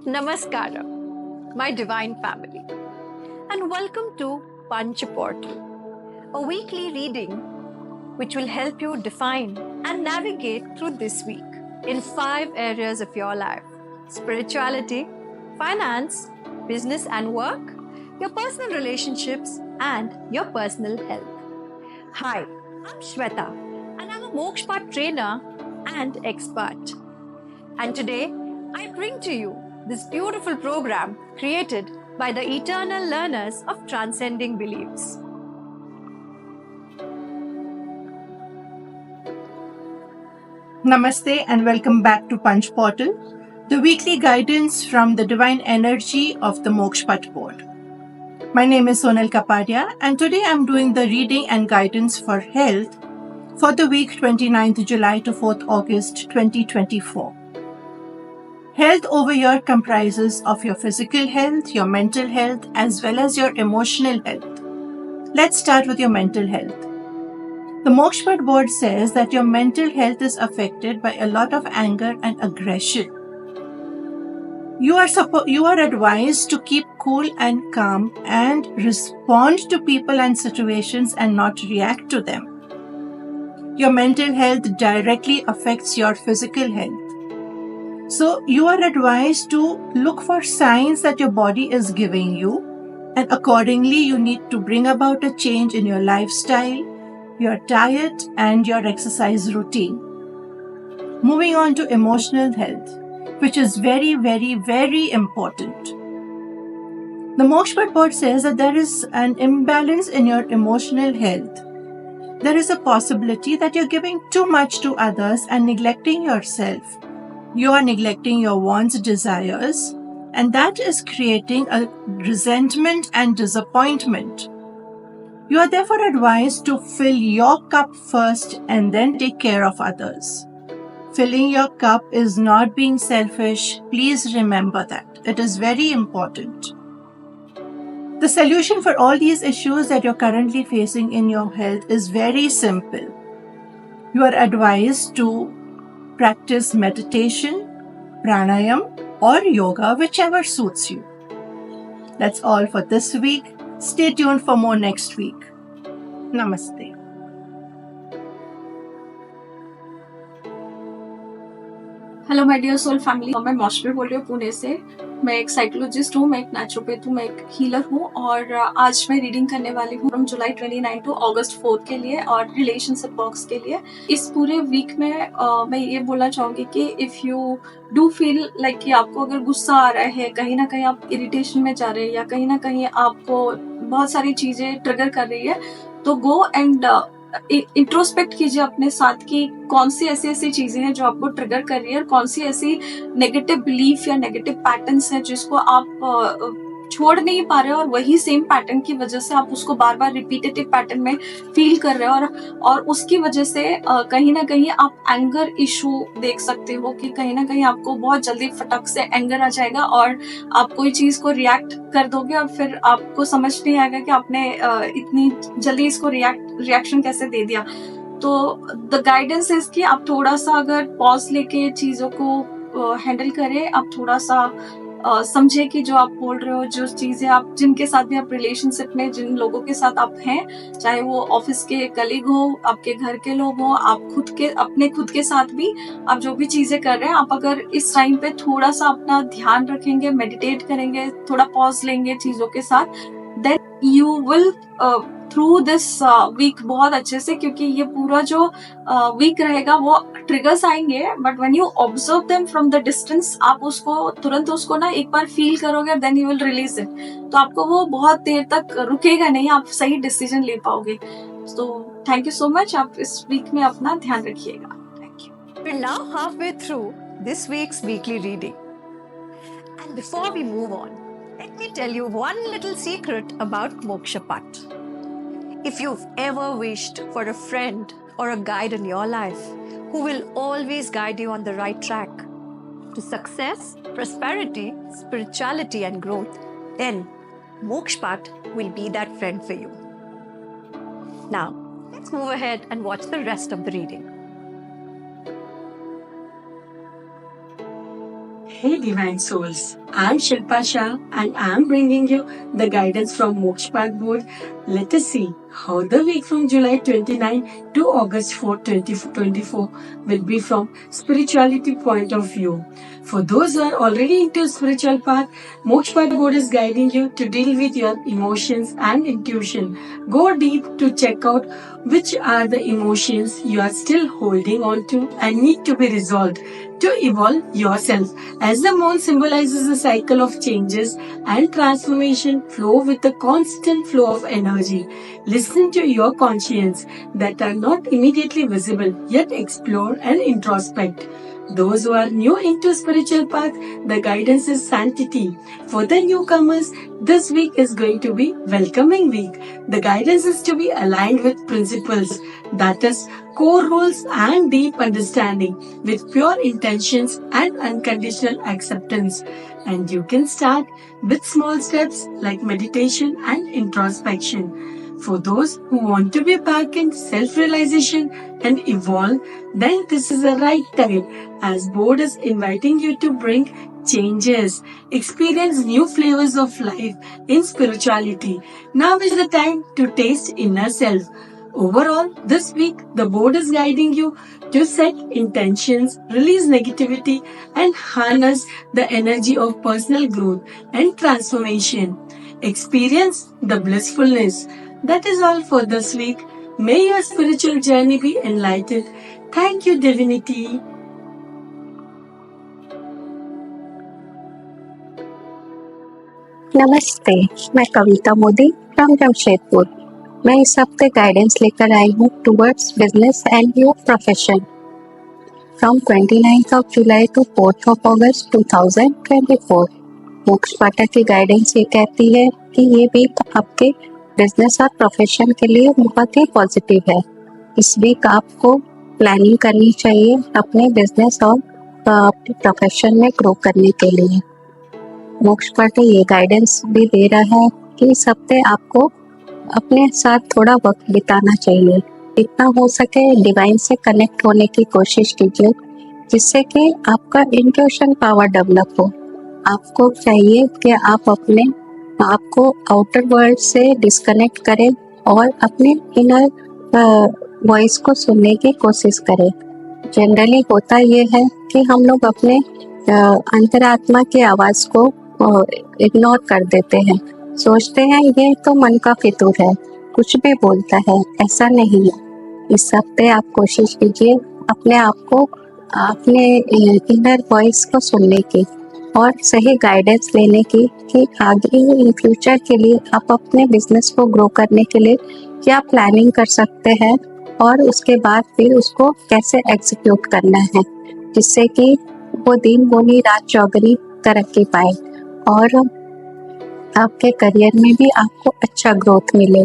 Namaskara, my divine family, and welcome to Panch Portal, a weekly reading which will help you define and navigate through this week in 5 areas of your life: spirituality, finance, business and work, your personal relationships, and your personal health. Hi, I'm Shweta, and I'm a Mokshpat trainer and expert. And today, I bring to you this beautiful program created by the eternal learners of transcending beliefs. Namaste and welcome back to Panch Portal, the weekly guidance from the divine energy of the Mokshpat board. My name is Sonal Kapadia and today I'm doing the reading and guidance for health for the week 29th July to 4th August 2024. Health over here comprises of your physical health, your mental health, as well as your emotional health. Let's start with your mental health. The Mokshpat board says that your mental health is affected by a lot of anger and aggression. You are advised to keep cool and calm and respond to people and situations and not react to them. Your mental health directly affects your physical health. So you are advised to look for signs that your body is giving you, and accordingly you need to bring about a change in your lifestyle, your diet, and your exercise routine. Moving on to emotional health, which is very, very, very important. The Mokshpat board says that there is an imbalance in your emotional health. There is a possibility that you're giving too much to others and neglecting yourself. You are neglecting your wants, desires, and that is creating a resentment and disappointment. You are therefore advised to fill your cup first and then take care of others. Filling your cup is not being selfish. Please remember that. It is very important. The solution for all these issues that you're currently facing in your health is very simple. You are advised to practice meditation, pranayam, or yoga, whichever suits you. That's all for this week. Stay tuned for more next week. Namaste. Hello my dear soul family, मैं मौशमी बोल रही हूँ पुणे से। मैं एक psychologist हूँ, मैं एक नेचुरोपैथ हूँ, मैं एक हीलर हूँ और आज मैं रीडिंग करने वाली हूँ फ्रॉम जुलाई 29 टू अगस्त 4 के लिए और रिलेशनशिप बॉक्स के लिए। इस पूरे वीक में मैं ये बोलना चाहूँगी कि if you do feel like कि आपको अगर गुस्सा आ रहा है, कहीं ना कहीं आप इरिटेशन में जा रहे हैं या कहीं ना कहीं आपको बहुत सारी चीज़ें ट्रिगर कर रही है, तो गो एंड इंट्रोस्पेक्ट कीजिए अपने साथ कि कौन सी ऐसी चीजें हैं जो आपको ट्रिगर कर रही है, कौन सी ऐसी नेगेटिव बिलीफ या नेगेटिव पैटर्न्स हैं जिसको आप छोड़ नहीं पा रहे हो और वही सेम पैटर्न की वजह से आप उसको बार बार रिपीटेटिव पैटर्न में फील कर रहे हो और उसकी वजह से कहीं ना कहीं आप एंगर इशू देख सकते हो कि कहीं ना कहीं आपको बहुत जल्दी फटक से एंगर आ जाएगा और आप कोई चीज को रिएक्ट कर दोगे और फिर आपको समझ नहीं आएगा कि आपने इतनी जल्दी इसको रिएक्शन कैसे दे दिया। तो द गाइडेंस इज कि आप थोड़ा सा अगर पॉज लेके चीजों को हैंडल करें, आप थोड़ा सा समझे कि जो आप बोल रहे हो, जो चीजें आप जिनके साथ भी आप रिलेशनशिप में जिन लोगों के साथ आप हैं, चाहे वो ऑफिस के कलीग हो, आपके घर के लोग हो, आप अपने खुद के साथ भी आप जो भी चीजें कर रहे हैं, आप अगर इस टाइम पे थोड़ा सा अपना ध्यान रखेंगे, मेडिटेट करेंगे, थोड़ा पॉज लेंगे चीजों के साथ, then you will through this week बहुत अच्छे से, क्योंकि ये पूरा जो वीक रहेगा वो ट्रिगर्स आएंगे but when you observe them from the distance, आप उसको तुरंत उसको ना एक बार फील करोगे, then you will release it, तो आपको वो बहुत देर तक रुकेगा नहीं, आप सही डिसीजन ले पाओगे। तो थैंक यू सो मच, आप इस वीक में अपना ध्यान रखिएगा। Thank you. We're now halfway through this week's weekly reading. And before we move on, let me tell you one little secret about Mokshapat. If you've ever wished for a friend or a guide in your life who will always guide you on the right track to success, prosperity, spirituality, and growth, then Mokshpat will be that friend for you. Now, let's move ahead and watch the rest of the reading. Hey Divine Souls, I'm Shilpa Shah and I'm bringing you the guidance from Mokshpath Board. Let us see how the week from July 29 to August 4, 2024 will be from spirituality point of view. For those who are already into spiritual path, Mokshpath Board is guiding you to deal with your emotions and intuition. Go deep to check out which are the emotions you are still holding on to and need to be resolved to evolve yourself. As the moon symbolizes the cycle of changes and transformation, flow with the constant flow of energy. Listen to your conscience that are not immediately visible, yet explore and introspect. Those who are new into spiritual path, the guidance is sanctity. For the newcomers, this week is going to be welcoming week. The guidance is to be aligned with principles, that is core rules and deep understanding with pure intentions and unconditional acceptance. And you can start with small steps like meditation and introspection. For those who want to be back in self-realization and evolve, then this is the right time, as board is inviting you to bring changes, experience new flavors of life in spirituality. Now is the time to taste inner self. Overall, this week the board is guiding you to set intentions, release negativity, and harness the energy of personal growth and transformation. Experience the blissfulness. That is all for this week. May your spiritual journey be enlightened. Thank you, Divinity. नमस्ते। मैं कविता Modi from Jamshedpur. मैं इस हफ्ते guidance लेकर आई हूँ towards business and your profession from 29th of July to 4th of August 2024। Moksh पाठक की guidance ये कहती है कि ये वीक आपके बिजनेस और प्रोफेशन के लिए बहुत ही पॉजिटिव है। इस वीक आपको प्लानिंग करनी चाहिए अपने बिजनेस और अपने प्रोफेशन में ग्रो करने के लिए। मोक्ष पाठक ये गाइडेंस भी दे रहा है कि इस हफ्ते आपको अपने साथ थोड़ा वक्त बिताना चाहिए। जितना हो सके डिवाइन से कनेक्ट होने की कोशिश कीजिए, जिससे कि आपका इंट्यूशन पावर डेवलप हो। आपको चाहिए कि आप अपने आप को आउटर वर्ल्ड से डिस्कनेक्ट करें और अपने इनर वॉइस को सुनने की कोशिश करें। जनरली होता ये है कि हम लोग अपने अंतरात्मा की आवाज़ को इग्नोर कर देते हैं, सोचते हैं ये तो मन का फितूर है, कुछ भी बोलता है। ऐसा नहीं है। इस हफ्ते आप कोशिश कीजिए अपने आप को, अपने इनर वॉइस को सुनने की और सही गाइडेंस लेने की कि आगे इन फ्यूचर के लिए आप अपने बिजनेस को ग्रो करने के लिए क्या प्लानिंग कर सकते हैं और उसके बाद फिर उसको कैसे एग्जीक्यूट करना है, जिससे कि वो दिन बोनी रात चौगनी तरक्की पाए और आपके करियर में भी आपको अच्छा ग्रोथ मिले।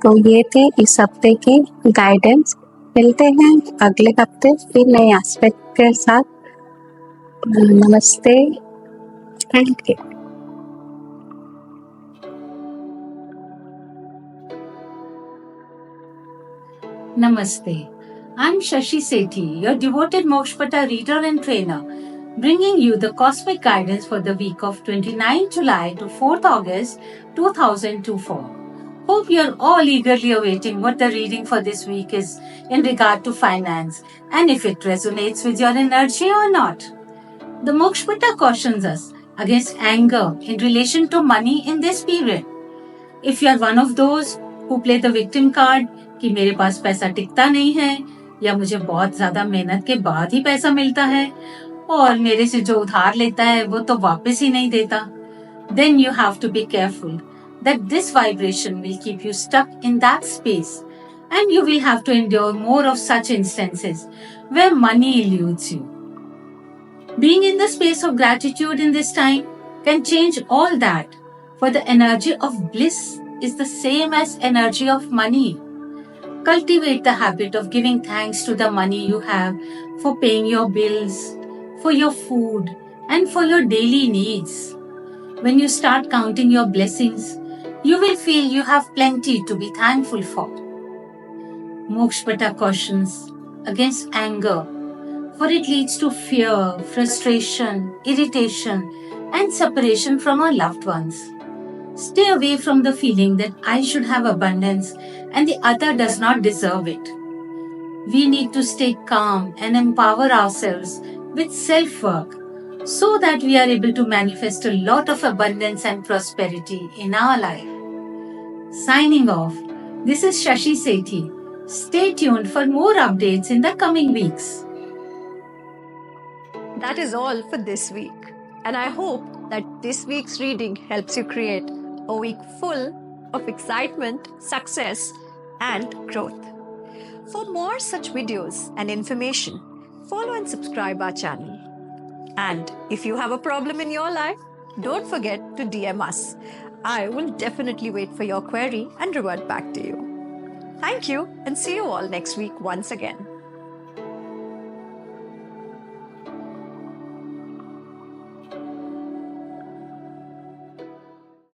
तो ये थे इस हफ्ते की गाइडेंस। मिलते हैं अगले हफ्ते फिर नए एस्पेक्ट के साथ। नमस्ते, thank you. Namaste. I'm Shashi Sethi, your devoted Mokshpata reader and trainer, bringing you the cosmic guidance for the week of 29 July to 4th August 2024. Hope you're all eagerly awaiting what the reading for this week is in regard to finance and if it resonates with your energy or not. The Mokshpata cautions us against anger in relation to money in this period. If you are one of those who play the victim card कि मेरे पास पैसा टिकता नहीं है या मुझे बहुत ज्यादा मेहनत के बाद ही पैसा मिलता है और मेरे से जो उधार लेता है वो तो वापस ही नहीं देता, then you have to be careful that this vibration will keep you stuck in that space and you will have to endure more of such instances where money eludes you. Being in the space of gratitude in this time can change all that, for the energy of bliss is the same as energy of money. Cultivate the habit of giving thanks to the money you have for paying your bills, for your food, and for your daily needs. When you start counting your blessings, you will feel you have plenty to be thankful for. Mokshpata cautions against anger, for it leads to fear, frustration, irritation, and separation from our loved ones. Stay away from the feeling that I should have abundance and the other does not deserve it. We need to stay calm and empower ourselves with self-work so that we are able to manifest a lot of abundance and prosperity in our life. Signing off, this is Shashi Sethi. Stay tuned for more updates in the coming weeks. That is all for this week. And I hope that this week's reading helps you create a week full of excitement, success, and growth. For more such videos and information, follow and subscribe our channel. And if you have a problem in your life, don't forget to DM us. I will definitely wait for your query and revert back to you. Thank you and see you all next week once again.